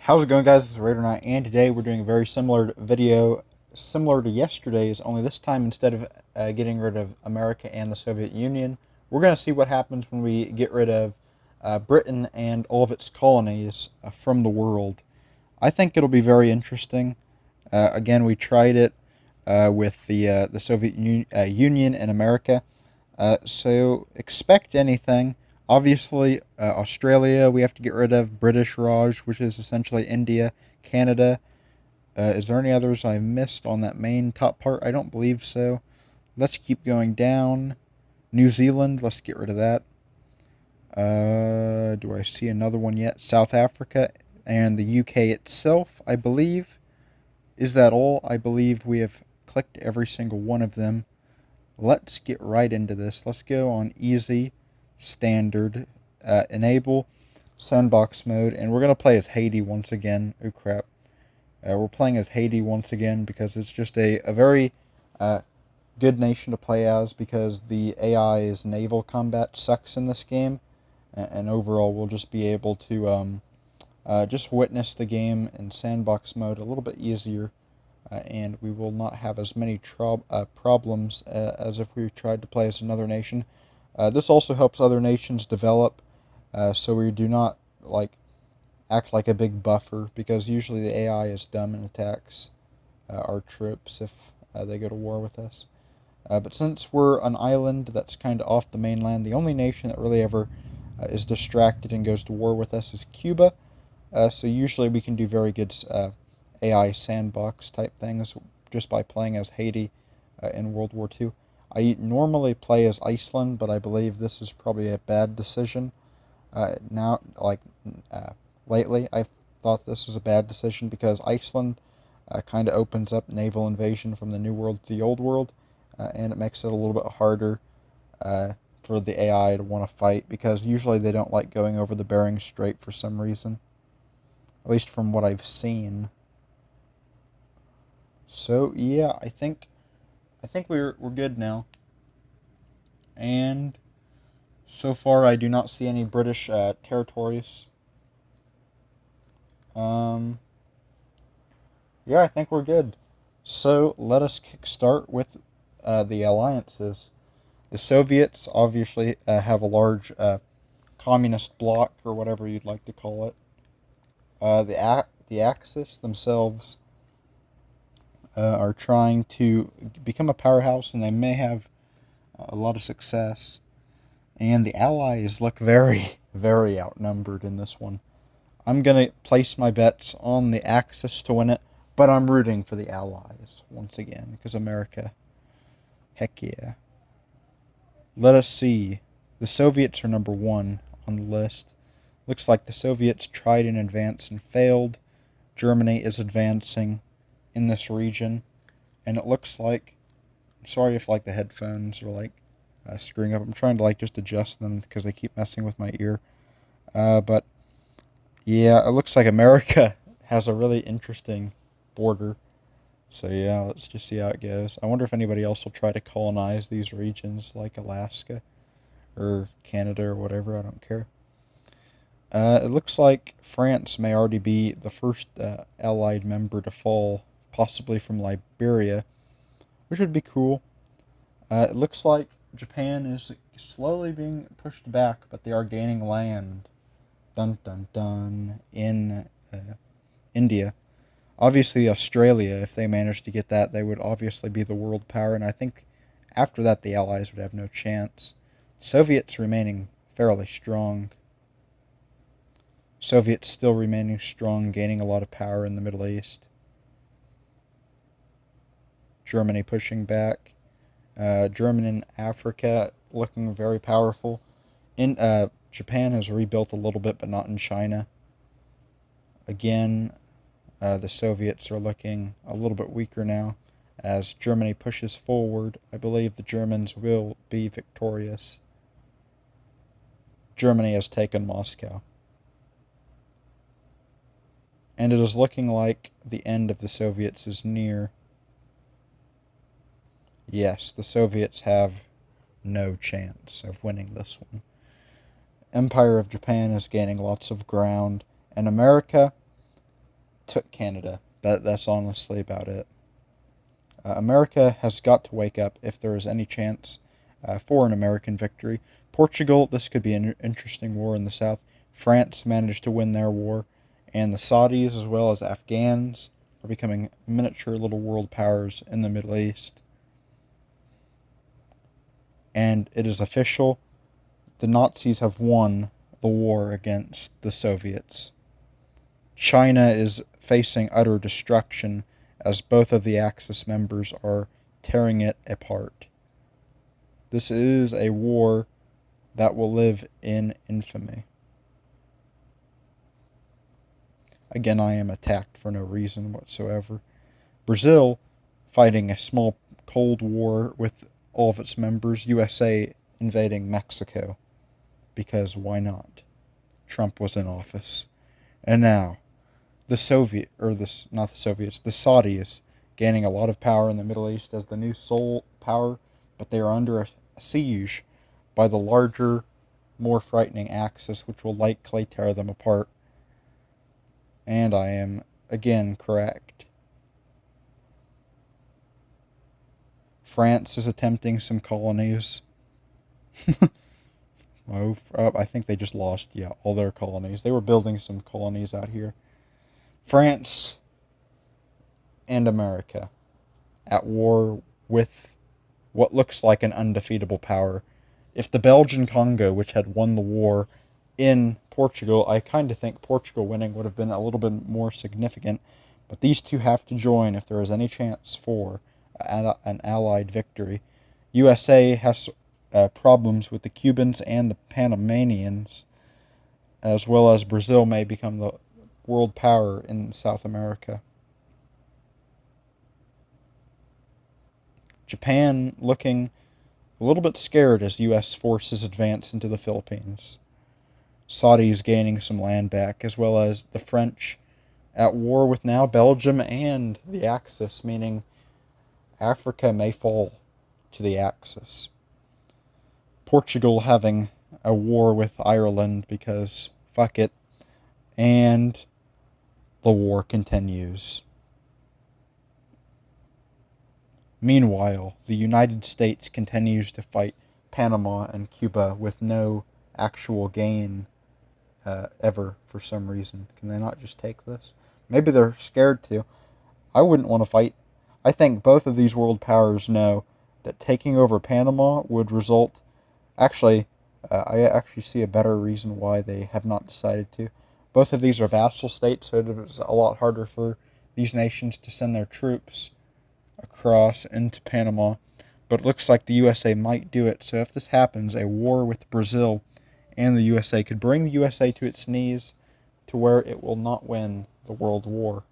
How's it going, guys? It's Raider Knight, and today we're doing a very similar video, similar to yesterday's, only this time instead of getting rid of America and the Soviet Union, we're going to see what happens when we get rid of Britain and all of its colonies from the world. I think it'll be very interesting. Again, we tried it with the Soviet Union and America, so expect anything. Obviously, Australia we have to get rid of, British Raj, which is essentially India, Canada. Is there any others I missed on that main top part? I don't believe so. Let's keep going down. New Zealand, let's get rid of that. Do I see another one yet? South Africa and the UK itself, I believe. Is that all? I believe we have clicked every single one of them. Let's get right into this. Let's go on easy, standard, enable, sandbox mode, and we're going to play as Haiti once again. Oh crap. We're playing as Haiti once again because it's just a very good nation to play as, because the AI's naval combat sucks in this game, and overall we'll just be able to just witness the game in sandbox mode a little bit easier. And we will not have as many problems as if we tried to play as another nation. This also helps other nations develop, so we do not act like a big buffer, because usually the AI is dumb and attacks our troops if they go to war with us. But since we're an island that's kind of off the mainland, the only nation that really ever is distracted and goes to war with us is Cuba. So usually we can do very good AI sandbox type things just by playing as Haiti in World War II. I normally play as Iceland, but I believe this is probably a bad decision. Lately, I thought this was a bad decision because Iceland kind of opens up naval invasion from the New World to the Old World, and it makes it a little bit harder for the AI to want to fight, because usually they don't like going over the Bering Strait for some reason, at least from what I've seen. So yeah, I think we're good now, and so far I do not see any British territories. Yeah, I think we're good. So let us kickstart with the alliances. The Soviets obviously have a large communist bloc, or whatever you'd like to call it. The Axis themselves are trying to become a powerhouse, and they may have a lot of success. And the Allies look very, very outnumbered in this one. I'm going to place my bets on the Axis to win it, but I'm rooting for the Allies once again, because America, heck yeah. Let us see. The Soviets are number one on the list. Looks like the Soviets tried in advance and failed. Germany is advancing in this region, and it looks like, I'm sorry if the headphones are screwing up. I'm trying to just adjust them because they keep messing with my ear. But yeah, it looks like America has a really interesting border. So yeah, let's just see how it goes. I wonder if anybody else will try to colonize these regions, like Alaska or Canada or whatever. I don't care. It looks like France may already be the first Allied member to fall, possibly from Liberia, which would be cool. It looks like Japan is slowly being pushed back, but they are gaining land. Dun dun dun. In India. Obviously, Australia, if they managed to get that, they would obviously be the world power, and I think after that the Allies would have no chance. Soviets remaining fairly strong. Soviets still remaining strong, gaining a lot of power in the Middle East. Germany pushing back. German in Africa looking very powerful. In Japan has rebuilt a little bit, but not in China. Again, the Soviets are looking a little bit weaker now. As Germany pushes forward, I believe the Germans will be victorious. Germany has taken Moscow. And it is looking like the end of the Soviets is near. Yes, the Soviets have no chance of winning this one. Empire of Japan is gaining lots of ground, and America took Canada. That's honestly about it. America has got to wake up if there is any chance for an American victory. Portugal, this could be an interesting war in the south. France managed to win their war, and the Saudis, as well as Afghans, are becoming miniature little world powers in the Middle East. And it is official, the Nazis have won the war against the Soviets. China is facing utter destruction as both of the Axis members are tearing it apart. This is a war that will live in infamy. Again, I am attacked for no reason whatsoever. Brazil, fighting a small Cold War with all of its members. USA invading Mexico, because why not? Trump was in office. And now, the Saudis gaining a lot of power in the Middle East as the new sole power, but they are under a siege by the larger, more frightening Axis, which will likely tear them apart. And I am, again, correct. France is attempting some colonies. I think they just lost, all their colonies. They were building some colonies out here. France and America at war with what looks like an undefeatable power. If the Belgian Congo, which had won the war in Portugal, I kind of think Portugal winning would have been a little bit more significant, but these two have to join if there is any chance for an Allied victory. USA has problems with the Cubans and the Panamanians, as well as Brazil may become the world power in South America. Japan looking a little bit scared as U.S. forces advance into the Philippines. Saudis gaining some land back, as well as the French at war with now Belgium and the Axis, meaning Africa may fall to the Axis. Portugal having a war with Ireland because fuck it, and the war continues. Meanwhile, the United States continues to fight Panama and Cuba with no actual gain ever for some reason. Can they not just take this? Maybe they're scared to. I wouldn't want to fight. I think both of these world powers know that taking over Panama would result... I actually see a better reason why they have not decided to. Both of these are vassal states, so it is a lot harder for these nations to send their troops across into Panama, but it looks like the USA might do it. So if this happens, a war with Brazil and the USA could bring the USA to its knees to where it will not win the world war.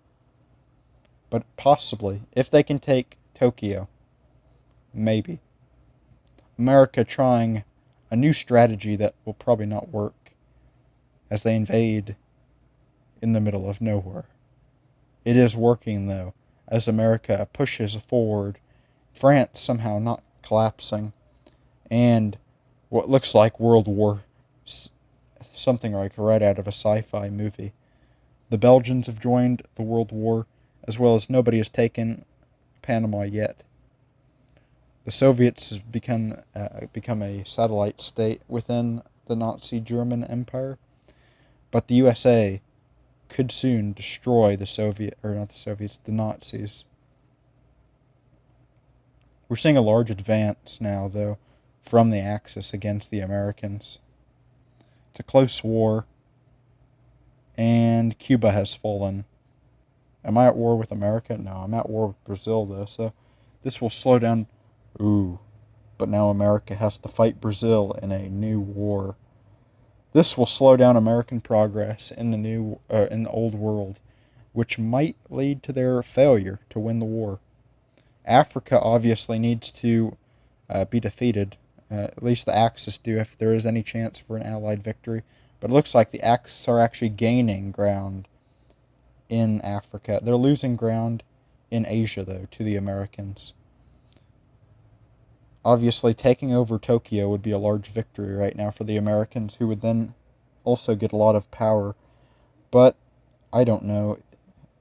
But possibly, if they can take Tokyo, maybe. America trying a new strategy that will probably not work as they invade in the middle of nowhere. It is working, though, as America pushes forward, France somehow not collapsing, and what looks like World War, something like right out of a sci-fi movie. The Belgians have joined the World War, as well as nobody has taken Panama yet. The Soviets have become a satellite state within the Nazi German Empire, but the USA could soon destroy the Nazis. We're seeing a large advance now, though, from the Axis against the Americans. It's a close war, and Cuba has fallen. Am I at war with America? No, I'm at war with Brazil, though, so this will slow down. But now America has to fight Brazil in a new war. This will slow down American progress in the old world, which might lead to their failure to win the war. Africa obviously needs to be defeated. At least the Axis do, if there is any chance for an Allied victory. But it looks like the Axis are actually gaining ground in Africa. They're losing ground in Asia, though, to the Americans. Obviously, taking over Tokyo would be a large victory right now for the Americans, who would then also get a lot of power. But, I don't know.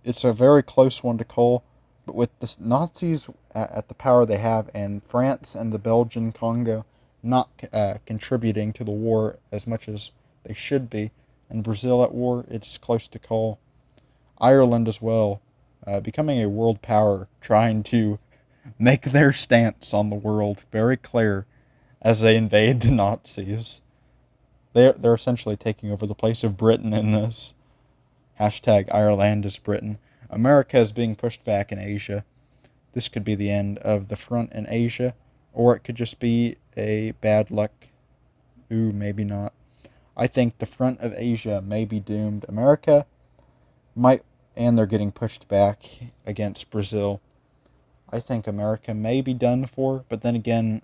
It's a very close one to call, but with the Nazis at the power they have, and France and the Belgian Congo not contributing to the war as much as they should be, and Brazil at war, it's close to call. Ireland as well, becoming a world power, trying to make their stance on the world very clear as they invade the Nazis. They're essentially taking over the place of Britain in this. Hashtag Ireland is Britain. America is being pushed back in Asia. This could be the end of the front in Asia, or it could just be a bad luck. Ooh, maybe not. I think the front of Asia may be doomed. America might, and they're getting pushed back against Brazil. I think America may be done for, but then again,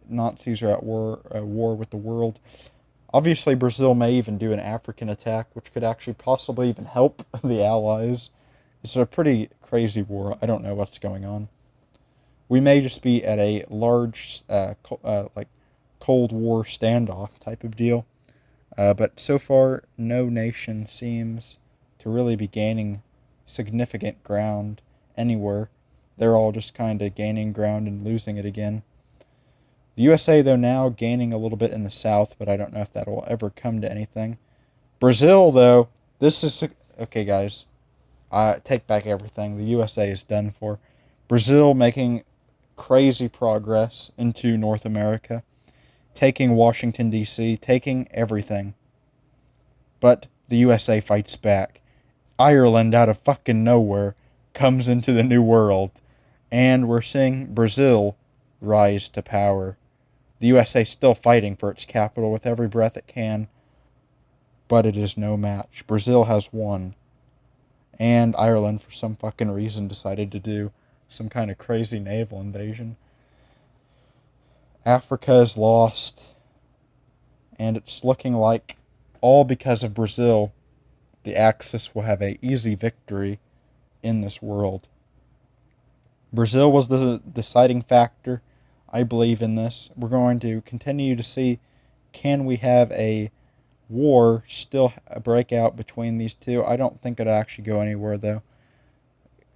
Nazis are at war with the world. Obviously, Brazil may even do an African attack, which could actually possibly even help the Allies. It's a pretty crazy war. I don't know what's going on. We may just be at a large, like, Cold War standoff type of deal. But so far, no nation seems to really be gaining significant ground anywhere. They're all just kind of gaining ground and losing it again. The USA, though, now gaining a little bit in the south, but I don't know if that will ever come to anything. Brazil, though, this is... Okay, guys. I take back everything. The USA is done for. Brazil making crazy progress into North America. Taking Washington, D.C., taking everything. But the USA fights back. Ireland, out of fucking nowhere, comes into the New World. And we're seeing Brazil rise to power. The USA still fighting for its capital with every breath it can, but it is no match. Brazil has won. And Ireland, for some fucking reason, decided to do some kind of crazy naval invasion. Africa is lost, and it's looking like, all because of Brazil, the Axis will have an easy victory in this world. Brazil was the deciding factor. I believe in this. We're going to continue to see, can we have a war still break out between these two? I don't think it'll actually go anywhere, though.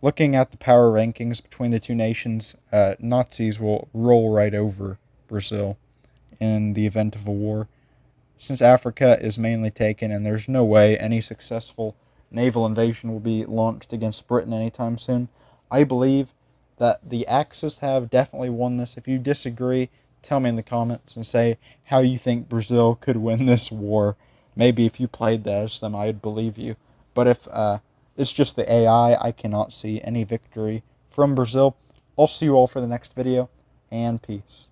Looking at the power rankings between the two nations, Nazis will roll right over Brazil in the event of a war. Since Africa is mainly taken and there's no way any successful naval invasion will be launched against Britain anytime soon, I believe that the Axis have definitely won this. If you disagree, tell me in the comments and say how you think Brazil could win this war. Maybe if you played that as them, I'd believe you. But if it's just the AI, I cannot see any victory from Brazil. I'll see you all for the next video, and peace.